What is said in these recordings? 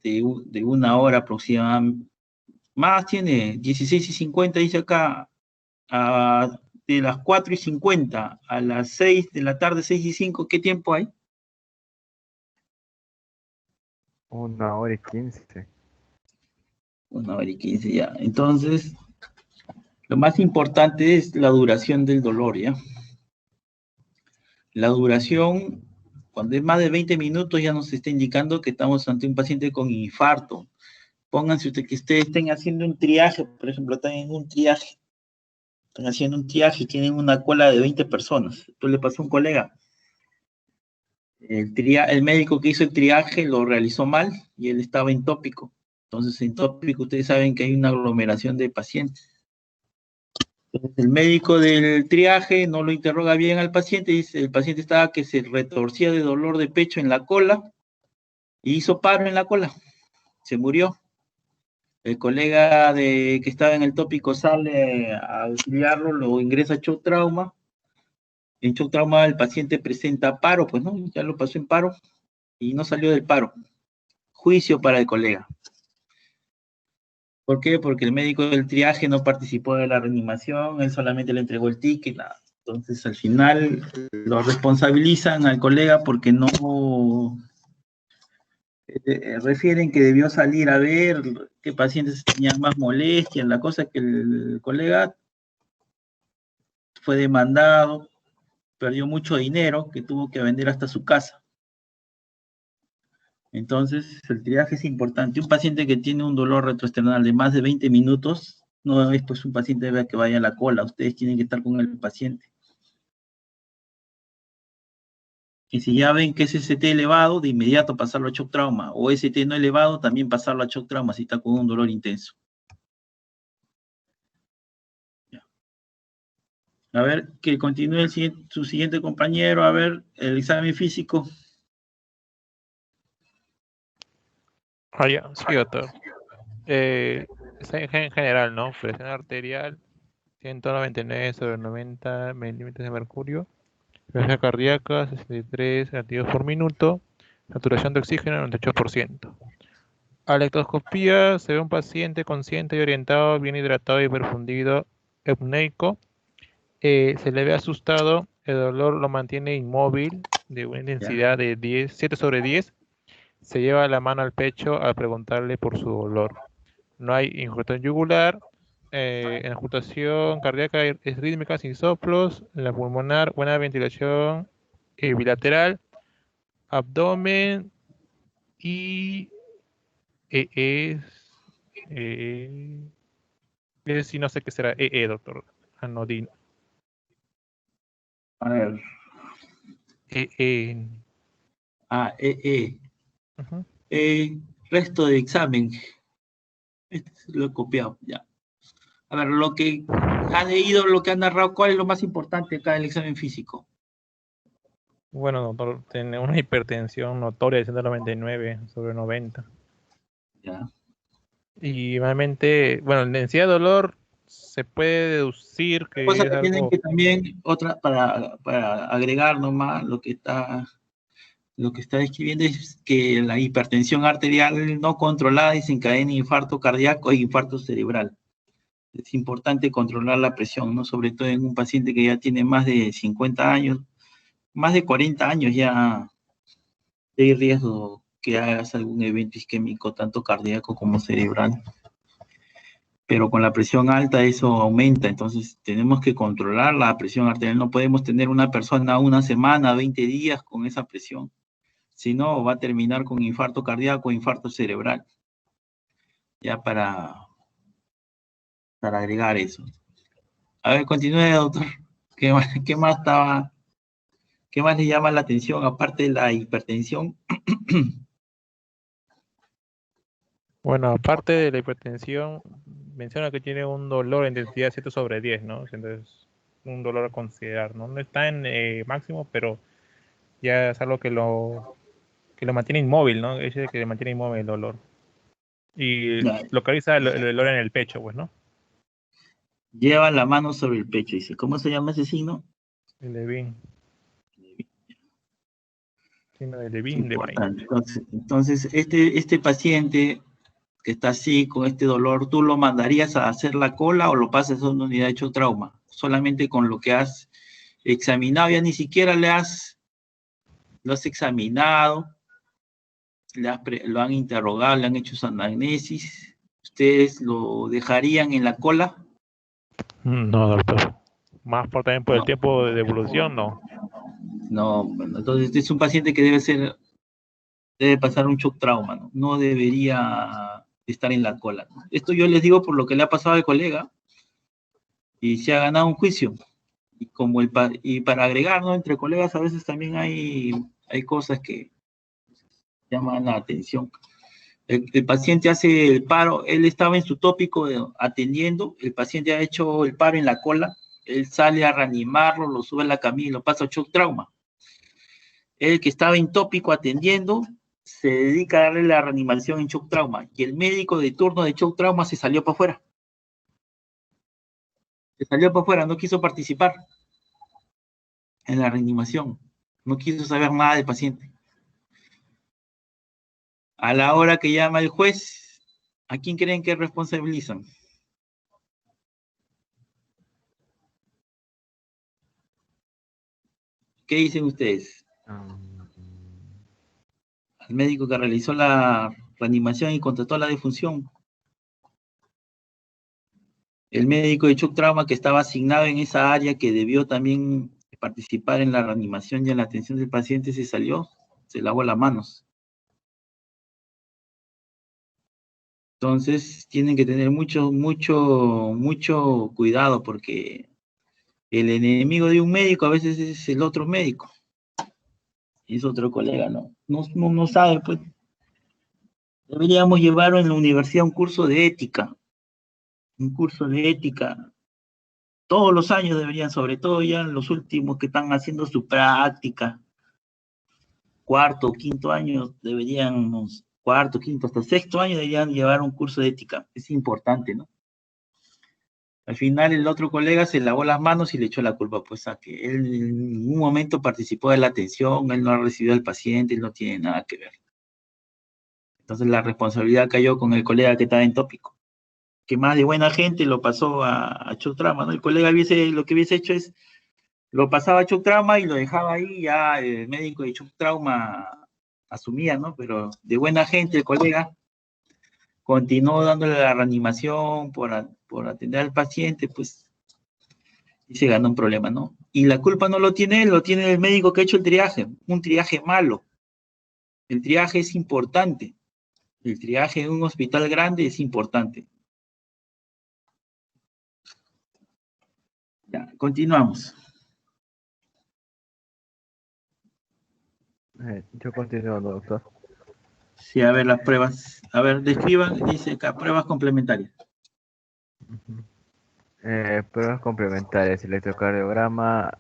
de una hora aproximadamente. Más tiene, 16:50 dice acá, de las 4:50 a las 6 de la tarde, 6:05, ¿qué tiempo hay? 1 hora y 15. 1 hora y 15 ya. Entonces, lo más importante es la duración del dolor, ¿ya? La duración, cuando es más de 20 minutos, ya nos está indicando que estamos ante un paciente con infarto. Pónganse usted que ustedes estén haciendo un triaje, por ejemplo, están en un triaje, están haciendo un triaje y tienen una cola de 20 personas. Esto le pasó a un colega. El médico que hizo el triaje lo realizó mal y él estaba en tópico. Entonces, en tópico, ustedes saben que hay una aglomeración de pacientes. Entonces, el médico del triaje no lo interroga bien al paciente, dice, el paciente estaba que se retorcía de dolor de pecho en la cola y hizo paro en la cola, se murió. El colega que estaba en el tópico sale a auxiliarlo, lo ingresa a shock trauma. En shock trauma el paciente presenta paro, pues no, ya lo pasó en paro y no salió del paro. Juicio para el colega. ¿Por qué? Porque el médico del triaje no participó de la reanimación, él solamente le entregó el ticket, nada. Entonces, al final, lo responsabilizan al colega porque no refieren que debió salir a ver qué pacientes tenían más molestias. La cosa es que el colega fue demandado, perdió mucho dinero que tuvo que vender hasta su casa. Entonces, el triaje es importante. Un paciente que tiene un dolor retroesternal de más de 20 minutos, no es pues un paciente que vaya a la cola, ustedes tienen que estar con el paciente. Y si ya ven que es ST elevado, de inmediato pasarlo a shock trauma, o ST no elevado, también pasarlo a shock trauma si está con un dolor intenso. Ya. A ver, que continúe su siguiente compañero, a ver, el examen físico. Ya, sí, doctor. Está en general, ¿no? Presión arterial, 199/90 milímetros de mercurio. Frecuencia cardíaca, 63 latidos por minuto. Saturación de oxígeno, 98%. A la ectoscopía se ve un paciente consciente y orientado, bien hidratado y perfundido, apneico. Se le ve asustado, el dolor lo mantiene inmóvil, de una intensidad de 7/10. Se lleva la mano al pecho al preguntarle por su dolor. No hay injección yugular. En la ocultación cardíaca es rítmica sin soplos. En la pulmonar, buena ventilación bilateral. Abdomen y es. Sí, no sé qué será. Doctor. Anodino. A ver. Uh-huh. Resto de examen. Este lo he copiado, ya. A ver, lo que ha leído, lo que ha narrado, ¿cuál es lo más importante acá del examen físico? Bueno, doctor, tiene una hipertensión notoria de 199/90. Ya. Y realmente, bueno, la densidad de dolor se puede deducir que Cosa es que tienen algo. que también, otra, para agregar nomás lo que está describiendo es que la hipertensión arterial no controlada desencadena infarto cardíaco e infarto cerebral. Es importante controlar la presión, ¿no? Sobre todo en un paciente que ya tiene más de 50 años, más de 40 años ya hay riesgo que hagas algún evento isquémico, tanto cardíaco como cerebral. Pero con la presión alta eso aumenta, entonces tenemos que controlar la presión arterial. No podemos tener una persona una semana, 20 días con esa presión. Si no, va a terminar con infarto cardíaco o infarto cerebral. Ya para agregar eso. A ver, continúe, doctor. ¿Qué más le llama la atención aparte de la hipertensión? Bueno, aparte de la hipertensión, menciona que tiene un dolor de intensidad 7/10, ¿no? Entonces, un dolor a considerar, ¿no? No está en máximo, pero ya es algo que lo mantiene inmóvil, ¿no? Es que le mantiene inmóvil el dolor. Y Ya, localiza el dolor en el pecho, pues, ¿no? lleva la mano sobre el pecho, dice. ¿Cómo se llama ese signo? El Levin. Sino de Es Levin, de Bain. importante. Entonces, este paciente que está así, con este dolor, ¿tú lo mandarías a hacer la cola o lo pasas a una unidad de hecho trauma? Solamente con lo que has examinado, ya ni siquiera lo has examinado, lo han interrogado, le han hecho su anamnesis. ¿Ustedes lo dejarían en la cola? No, doctor. Más por también por el No, tiempo de evolución, no. no, bueno, entonces este es un paciente que debe pasar un shock trauma, ¿no? No debería estar en la cola, ¿no? Esto yo les digo por lo que le ha pasado al colega y se ha ganado un juicio. Y para agregar, ¿no? Entre colegas a veces también hay cosas que llaman la atención. El paciente hace el paro, él estaba en su tópico atendiendo, el paciente ha hecho el paro en la cola, él sale a reanimarlo, lo sube a la camilla y lo pasa a shock trauma. El que estaba en tópico atendiendo se dedica a darle la reanimación en shock trauma y el médico de turno de shock trauma se salió para afuera. Se salió para afuera, no quiso participar en la reanimación, no quiso saber nada del paciente. A la hora que llama el juez, ¿a quién creen que responsabilizan? ¿Qué dicen ustedes? Al médico que realizó la reanimación y contrató la defunción. El médico de shock trauma que estaba asignado en esa área que debió también participar en la reanimación y en la atención del paciente se salió, se lavó las manos. Entonces tienen que tener mucho cuidado porque el enemigo de un médico a veces es el otro médico. Y es otro colega, ¿no? No sabe, pues. Deberíamos llevar en la universidad un curso de ética. Un curso de ética. Todos los años deberían, sobre todo ya los últimos que están haciendo su práctica. Cuarto, quinto año, cuarto, quinto, hasta sexto año deberían llevar un curso de ética. Es importante, ¿no? Al final el otro colega se lavó las manos y le echó la culpa, pues a que él en ningún momento participó de la atención, él no ha recibido al paciente, él no tiene nada que ver. Entonces la responsabilidad cayó con el colega que estaba en tópico, que más de buena gente lo pasó a shock trauma, ¿no? El colega lo que hubiese hecho es, lo pasaba a shock trauma y lo dejaba ahí, ya el médico de shock trauma asumía, ¿no? Pero de buena gente el colega continuó dándole la reanimación por atender al paciente, pues, y se gana un problema, ¿no? Y la culpa no lo tiene él, lo tiene el médico que ha hecho el triaje, un triaje malo. El triaje es importante. El triaje en un hospital grande es importante. Ya, continuamos. Yo continúo, doctor. Sí, a ver las pruebas. A ver, describan, dice acá, pruebas complementarias. Ujú. Pruebas complementarias, electrocardiograma,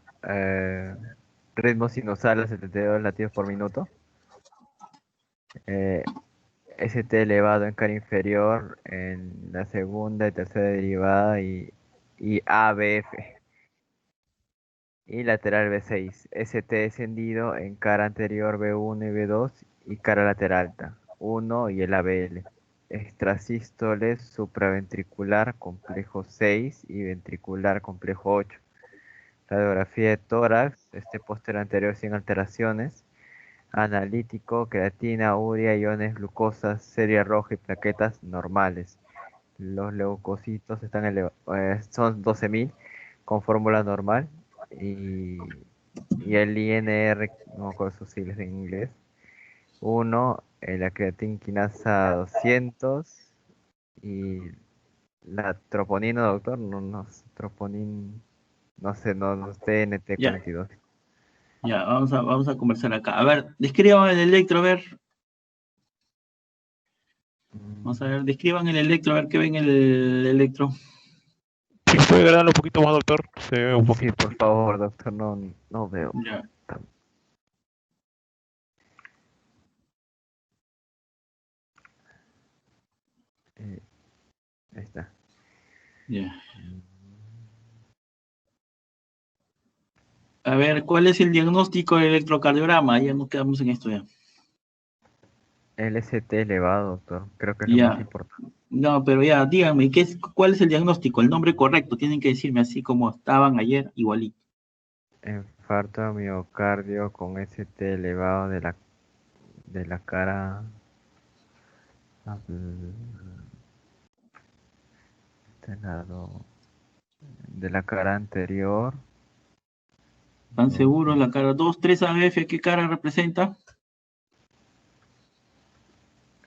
ritmo sinusal a 72 latidos por minuto, eh, ST elevado en cara inferior en la segunda y tercera derivada y ABF. Y lateral B6, ST descendido en cara anterior B1 y B2 y cara lateral alta, 1 y el ABL. Extrasístoles supraventricular complejo 6 y ventricular complejo 8. Radiografía de tórax, póster anterior sin alteraciones. Analítico, creatina, urea, iones, glucosa, serie roja y plaquetas normales. Los leucocitos son 12.000 con fórmula normal y el INR, no me acuerdo sus siglas en inglés, 1, la creatina quinasa 200 y la troponina, doctor, no sé, no, TNT Ya, 42. ya, vamos a conversar acá. A ver, describan el electro, a ver. Vamos a ver, describan el electro, a ver qué ven el electro. Si puede agregarlo un poquito más, doctor, se ve un Sí, poquito. por favor, doctor, no veo. Ya, Eh, Ahí está. ya. A ver, ¿cuál es el diagnóstico del electrocardiograma? Ya nos quedamos en esto ya. LST elevado, doctor. Creo que es lo más Ya. importante. No, pero ya, díganme, ¿cuál es el diagnóstico? El nombre correcto. Tienen que decirme así como estaban ayer, igualito. Infarto de miocardio con ST elevado de la cara. Este lado. De la cara anterior. ¿Están seguros? La cara 2, 3 ABF, ¿qué cara representa?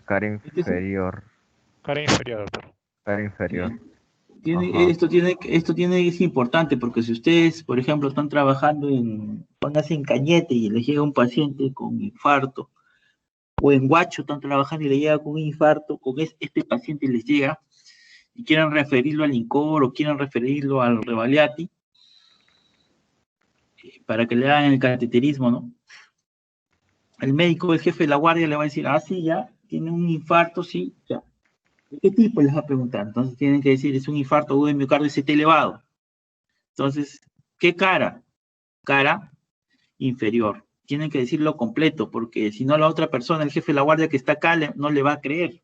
Cara Este es inferior. Cara inferior, doctor. Cara inferior. Tiene, Ajá. es importante porque si ustedes, por ejemplo, están trabajando pónganse en Cañete y les llega un paciente con infarto, o en Huacho están trabajando y le llega con un infarto, este paciente les llega y quieren referirlo al INCOR o quieren referirlo al Revaliati para que le hagan el cateterismo, ¿no? El médico, el jefe de la guardia le va a decir, ah, sí, ya, tiene un infarto, sí, ya. ¿De qué tipo? Les va a preguntar. Entonces tienen que decir, es un infarto agudo de miocardio ST elevado. Entonces, ¿qué cara? Cara inferior. Tienen que decirlo completo, porque si no la otra persona, el jefe de la guardia que está acá, no le va a creer.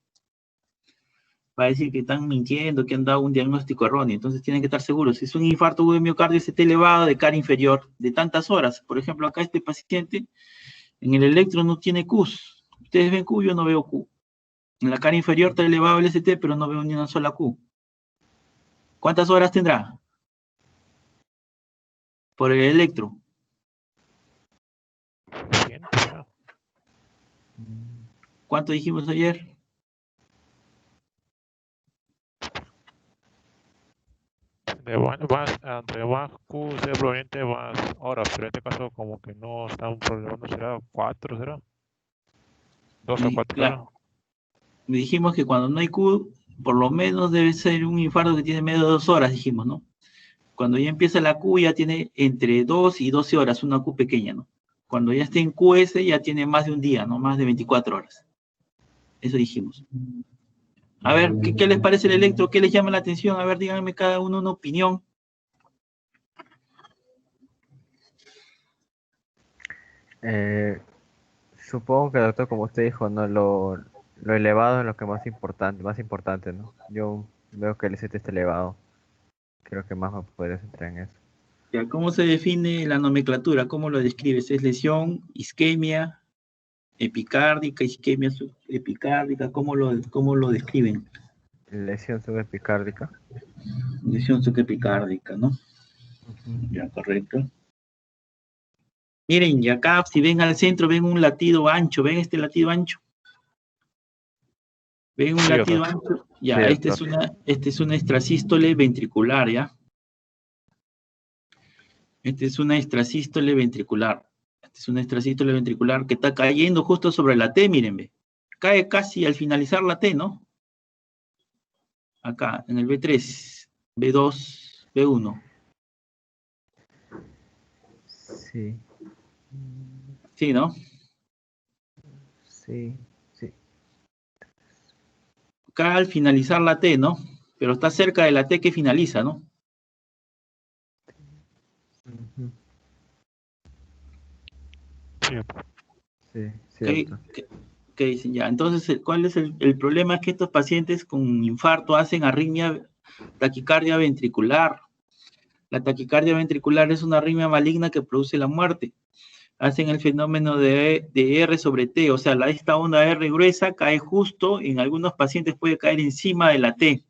Va a decir que están mintiendo, que han dado un diagnóstico erróneo. Entonces tienen que estar seguros. Si es un infarto agudo de miocardio ST elevado de cara inferior, de tantas horas. Por ejemplo, acá este paciente en el electro no tiene Qs. Ustedes ven Q, yo no veo Q. En la cara inferior está elevado el ST, pero no veo ni una sola Q. ¿Cuántas horas tendrá? Por el electro. 100, ya. ¿Cuánto dijimos ayer? Entre más Q sea proveniente, más horas, pero en este caso como que no está un problema, ¿no será? ¿4 será? 2 a 4 horas. Claro, dijimos que cuando no hay Q, por lo menos debe ser un infarto que tiene menos de 2 horas, dijimos, ¿no? Cuando ya empieza la Q, ya tiene entre 2 y 12 horas, una Q pequeña, ¿no? Cuando ya esté en QS, ya tiene más de un día, ¿no? Más de 24 horas. Eso dijimos. A ver, ¿qué les parece el electro? ¿Qué les llama la atención? A ver, díganme cada uno una opinión. Supongo que, doctor, como usted dijo, no lo elevado es lo que más importante, ¿no? Yo veo que el ST está elevado. Creo que más me podría centrar en eso. Ya, ¿cómo se define la nomenclatura? ¿Cómo lo describes? ¿Es lesión, isquemia, epicárdica, isquemia epicárdica? ¿Cómo lo describen? Lesión subepicárdica. Lesión subepicárdica, ¿no? Ujú. Ya, correcto. Miren, y acá, si ven al centro, ven un latido ancho. ¿Ven este latido ancho? ¿Ven un Sí, latido doctor. ancho? Sí, Ya, doctor. este es una extrasístole ventricular, ¿ya? Este es una extrasístole ventricular. Este es una extrasístole ventricular que está cayendo justo sobre la T, miren, ve. Cae casi al finalizar la T, ¿no? Acá, en el B3, B2, B1. Sí. Sí, ¿no? Sí, sí. Acá al finalizar la T, ¿no? Pero está cerca de la T que finaliza, ¿no? Ujú. Sí, doctor. Sí, sí, ¿Qué, doctor. qué dicen ya? Entonces, ¿cuál es el problema? Es que estos pacientes con infarto hacen arritmia, taquicardia ventricular. La taquicardia ventricular es una arritmia maligna que produce la muerte. Hacen el fenómeno de R sobre T, o sea, esta onda R gruesa cae justo, en algunos pacientes puede caer encima de la T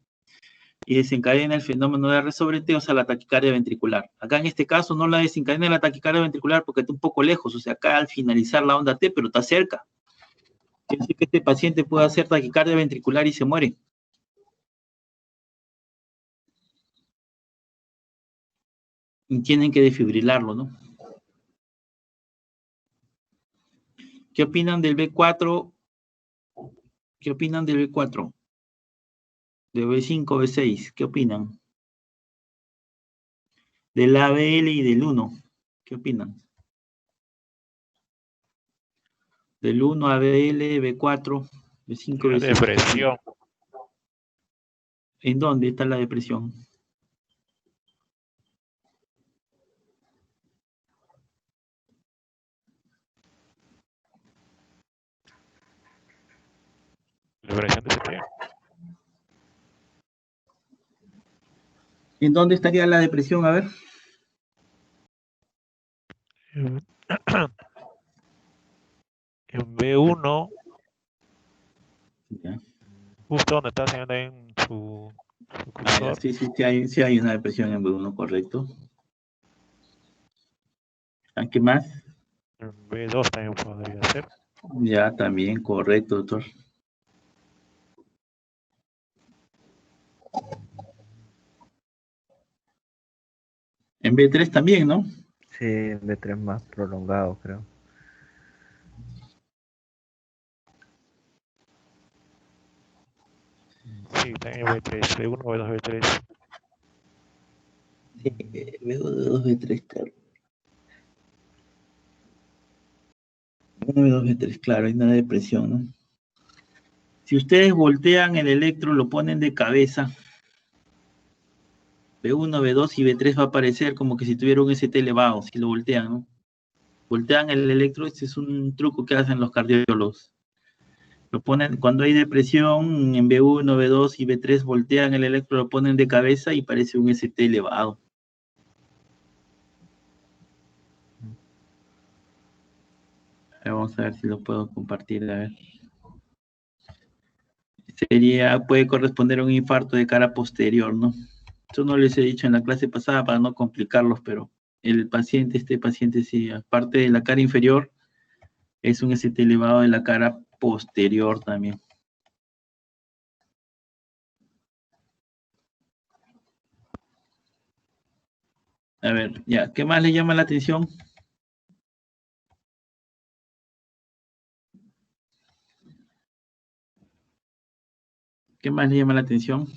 y desencadena el fenómeno de R sobre T, o sea, la taquicardia ventricular. Acá en este caso no la desencadena la taquicardia ventricular porque está un poco lejos, o sea, acá al finalizar la onda T, pero está cerca. Quiere decir que este paciente puede hacer taquicardia ventricular y se muere. Y tienen que desfibrilarlo, ¿no? ¿Qué opinan del B4? ¿Qué opinan del B4? De B5, B6, ¿qué opinan? Del ABL y del 1, ¿qué opinan? Del 1 ABL, B4, B5, La B6. depresión. ¿En dónde está la depresión? saturación de ST. ¿En dónde estaría la depresión? A ver. En B1, Ya. justo donde está señalando en su Ya, cursor. sí hay una depresión en B1, correcto. ¿Qué más? En B2 también podría ser. Ya, también, correcto, doctor. En B3 también, ¿no? Sí, B3 más prolongado, creo. Sí, también B3, B1, B2, B3. Sí, B2, B3, claro. B2, B3, claro, hay una depresión, ¿no? Si ustedes voltean el electro, lo ponen de cabeza, B1, B2 y B3 va a aparecer como que si tuviera un ST elevado, si lo voltean, ¿no? Voltean el electro, este es un truco que hacen los cardiólogos. Lo ponen, cuando hay depresión en B1, B2 y B3, voltean el electro, lo ponen de cabeza y parece un ST elevado. Vamos a ver si lo puedo compartir, a ver. Puede corresponder a un infarto de cara posterior, ¿no? Eso no les he dicho en la clase pasada para no complicarlos, pero este paciente sí, aparte de la cara inferior, es un ST elevado de la cara posterior también. A ver, ya, ¿qué más le llama la atención? ¿Qué más le llama la atención?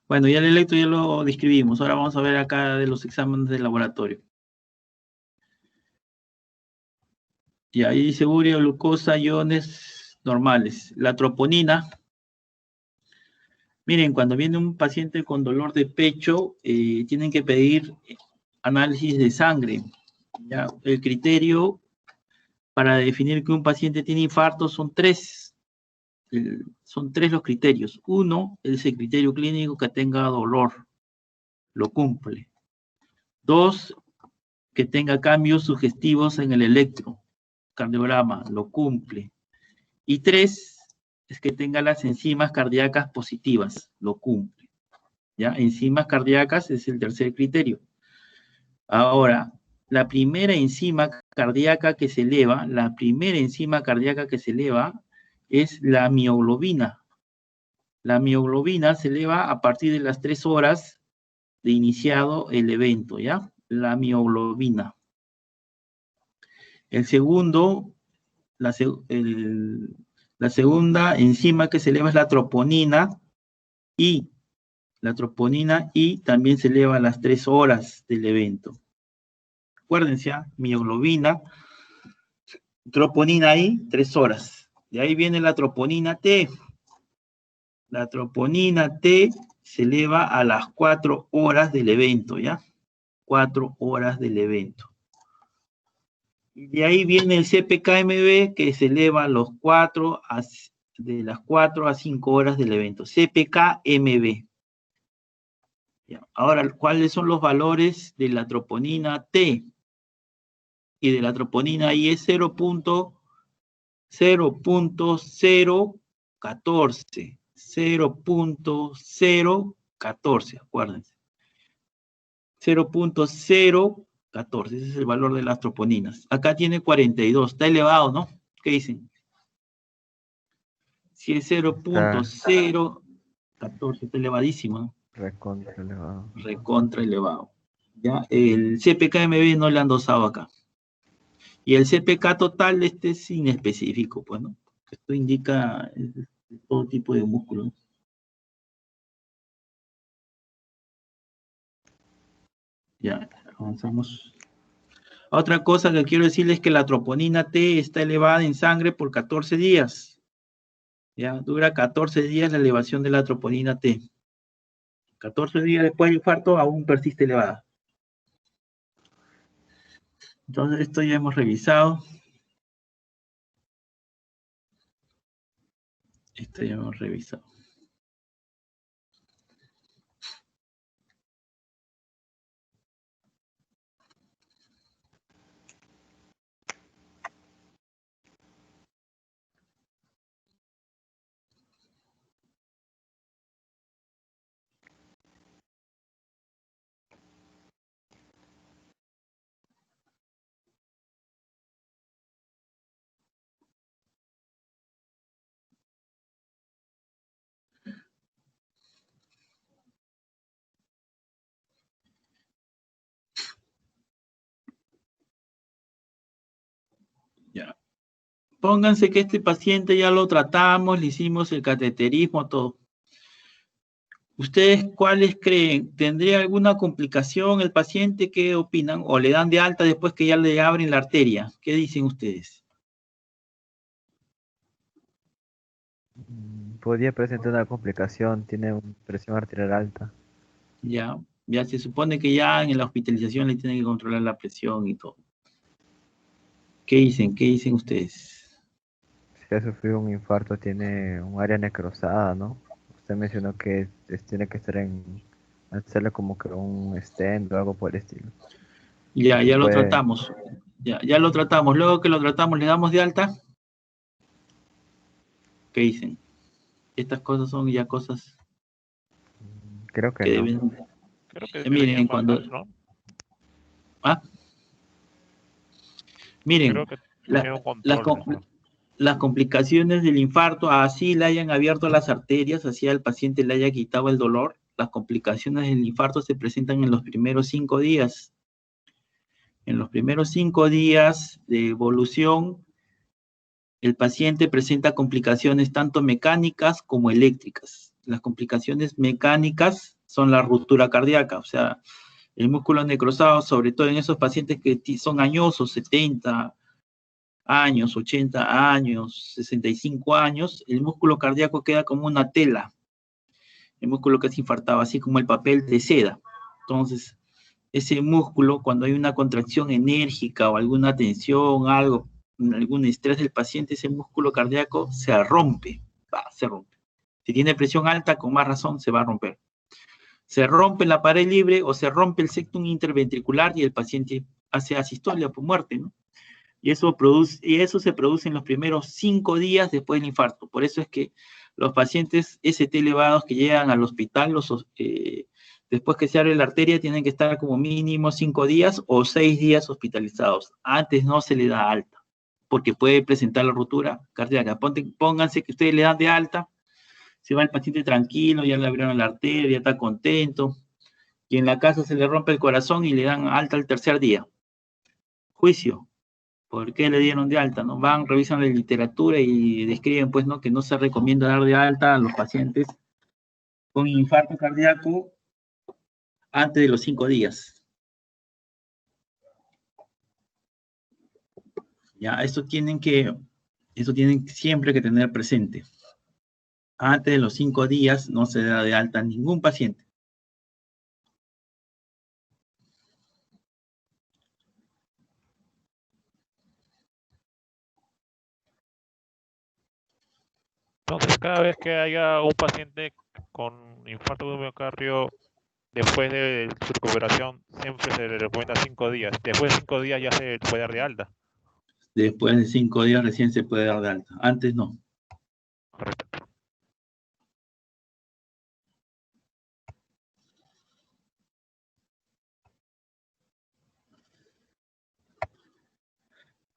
Bueno, ya el electro ya lo describimos. Ahora vamos a ver acá de los exámenes de laboratorio. Y ahí dice urea, glucosa, iones normales. La troponina. Miren, cuando viene un paciente con dolor de pecho, tienen que pedir análisis de sangre. ¿Ya? El criterio para definir que un paciente tiene infarto son tres. Son tres los criterios. Uno es el criterio clínico que tenga dolor. Lo cumple. Dos, que tenga cambios sugestivos en el electrocardiograma. Lo cumple. Y tres, es que tenga las enzimas cardíacas positivas. Lo cumple. ¿Ya? Enzimas cardíacas es el tercer criterio. Ahora, la primera enzima cardíaca que se eleva, es la mioglobina. La mioglobina se eleva a partir de las 3 horas de iniciado el evento, ¿ya? La mioglobina. El segundo, la segunda enzima que se eleva es la troponina y también se eleva a las 3 horas del evento. Acuérdense, mioglobina, troponina I, 3 horas. De ahí viene la troponina T. La troponina T se eleva a las 4 horas del evento, ¿ya? 4 horas del evento. Y de ahí viene el CPK-MB que se eleva a de las 4 a 5 horas del evento. CPK-MB. Ahora, ¿cuáles son los valores de la troponina T? Y de la troponina I es 0.014. 0.014, acuérdense. 0.014, ese es el valor de las troponinas. Acá tiene 42, está elevado, ¿no? ¿Qué dicen? Si es 0.014, está elevadísimo, ¿no? Recontra elevado. Recontra elevado. ¿Ya? El CPK-MB no le han dosado acá. Y el CPK total, este es inespecífico, pues, ¿no? Esto indica todo tipo de músculo. Ya, avanzamos. Otra cosa que quiero decirles es que la troponina T está elevada en sangre por 14 días. Ya, dura 14 días la elevación de la troponina T. 14 días después del infarto aún persiste elevada. Entonces, esto ya hemos revisado. Esto ya hemos revisado. Ya. Pónganse que este paciente ya lo tratamos, le hicimos el cateterismo, todo. ¿Ustedes cuáles creen? ¿Tendría alguna complicación el paciente? ¿Qué opinan? ¿O le dan de alta después que ya le abren la arteria? ¿Qué dicen ustedes? Podría presentar una complicación, tiene una presión arterial alta. Ya se supone que ya en la hospitalización le tienen que controlar la presión y todo. ¿Qué dicen? ¿Qué dicen ustedes? Si ha sufrido un infarto, tiene un área necrosada, ¿no? Usted mencionó que tiene que estar hacerle como que un stent o algo por el estilo. Ya lo Puede, tratamos. Ya lo tratamos. Luego que lo tratamos, le damos de alta. ¿Qué dicen? Estas cosas son ya cosas creo que que no. deben. Creo que Miren, deberían bajar, ¿no? Ah, Creo miren, que la- tendría un las, control com- mejor. las complicaciones del infarto, así le hayan abierto las arterias, así al paciente le haya quitado el dolor, las complicaciones del infarto se presentan en los primeros 5 días. En los primeros 5 días de evolución, el paciente presenta complicaciones tanto mecánicas como eléctricas. Las complicaciones mecánicas son la ruptura cardíaca, o sea, el músculo necrosado, sobre todo en esos pacientes que son añosos, 70 años, 80 años, 65 años, el músculo cardíaco queda como una tela, el músculo que es infartado, así como el papel de seda. Entonces, ese músculo, cuando hay una contracción enérgica o alguna tensión, algo, algún estrés del paciente, ese músculo cardíaco se rompe, se rompe. Si tiene presión alta, con más razón se va a romper. Se rompe la pared libre o se rompe el septum interventricular y el paciente hace asistolia por muerte, ¿no? Y eso se produce en los primeros 5 días después del infarto. Por eso es que los pacientes ST elevados que llegan al hospital, después que se abre la arteria, tienen que estar como mínimo 5 días o 6 días hospitalizados. Antes no se le da alta, porque puede presentar la ruptura cardíaca. Pónganse que ustedes le dan de alta, se va el paciente tranquilo, ya le abrieron la arteria, está contento, y en la casa se le rompe el corazón y le dan alta el tercer día. Juicio. ¿Por qué le dieron de alta? ¿No? Van, revisan la literatura y describen, pues, ¿no? Que no se recomienda dar de alta a los pacientes con infarto cardíaco antes de los 5 días. Ya, eso tienen siempre que tener presente. Antes de los 5 días no se da de alta a ningún paciente. Entonces, cada vez que haya un paciente con infarto de miocardio, después de su recuperación, siempre se le recomienda 5 días. Después de 5 días ya se puede dar de alta. Después de 5 días recién se puede dar de alta. Antes no. Correcto.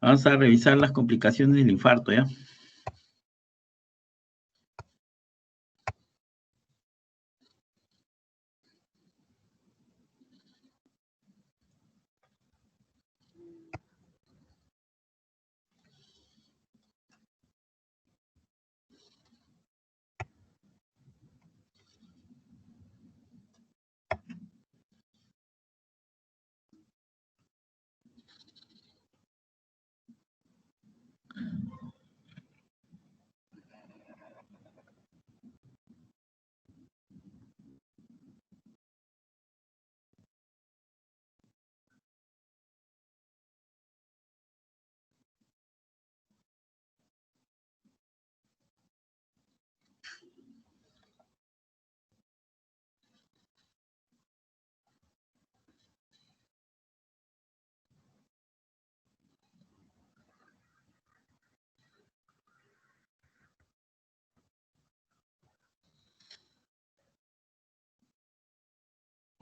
Vamos a revisar las complicaciones del infarto, ¿ya?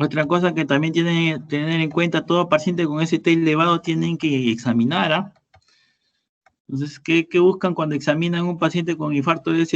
Otra cosa que también tienen que tener en cuenta, todo paciente con ST elevado tienen que examinar, ¿ah? Entonces, ¿qué buscan cuando examinan un paciente con infarto de ST?